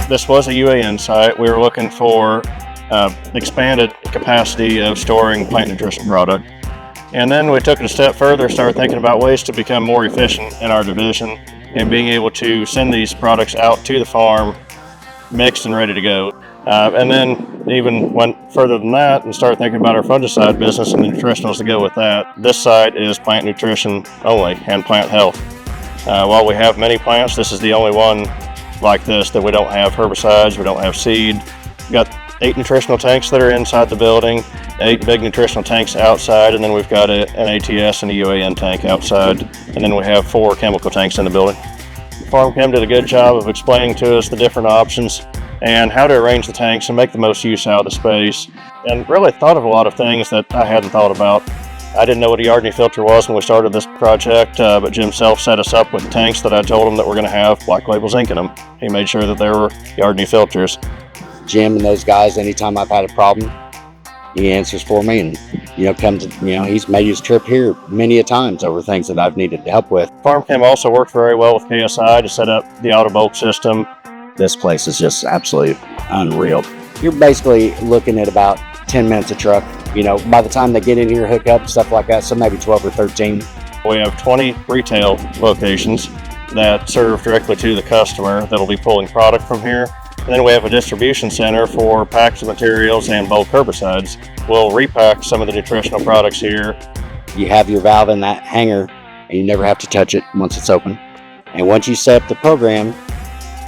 This was a UAN site. We were looking for expanded capacity of storing plant nutrition product. And then we took it a step further, started thinking about ways to become more efficient in our division and being able to send these products out to the farm mixed and ready to go. And then even went further than that and started thinking about our fungicide business and the nutritionals to go with that. This site is plant nutrition only and plant health. While we have many plants, this is the only one like this that we don't have herbicides, we don't have seed. We've got 8 nutritional tanks that are inside the building, 8 big nutritional tanks outside, and then we've got an ATS and a UAN tank outside, and then we have 4 chemical tanks in the building. FarmChem did a good job of explaining to us the different options and how to arrange the tanks and make the most use out of the space, and really thought of a lot of things that I hadn't thought about. I didn't know what a yardney filter was when we started this project, but Jim Self set us up with tanks that I told him that we're going to have black label zinc in them. He made sure that there were yardney filters. Jim and those guys, anytime I've had a problem, he answers for me, and he's made his trip here many a times over things that I've needed help with. FarmChem also worked very well with KSi to set up the auto bulk system. This place is just absolutely unreal. You're basically looking at about 10 minutes a truck. By the time they get in here, hook up, stuff like that, so maybe 12 or 13. We have 20 retail locations that serve directly to the customer that'll be pulling product from here. And then we have a distribution center for packaged materials and bulk herbicides. We'll repack some of the nutritional products here. You have your valve in that hanger, and you never have to touch it once it's open. And once you set up the program,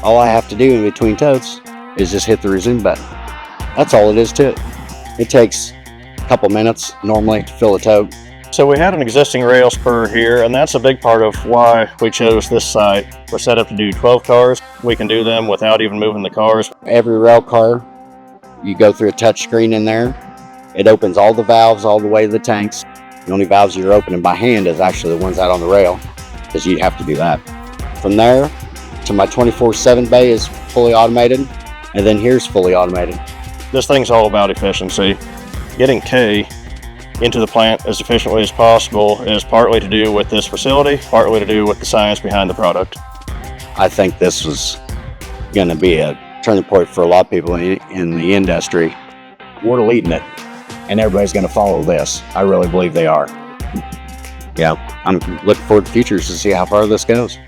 all I have to do in between totes is just hit the resume button. That's all it is to it. It takes a couple minutes normally to fill a tote. So we had an existing rail spur here, and that's a big part of why we chose this site. We're set up to do 12 cars. We can do them without even moving the cars. Every rail car, you go through a touch screen in there. It opens all the valves all the way to the tanks. The only valves you're opening by hand is actually the ones out on the rail, because you have to do that. From there to my 24/7 bay is fully automated, and then here's fully automated. This thing's all about efficiency. Getting K into the plant as efficiently as possible is partly to do with this facility, partly to do with the science behind the product. I think this was going to be a turning point for a lot of people in the industry. We're leading it, and everybody's going to follow this. I really believe they are. Yeah, I'm looking forward to the future to see how far this goes.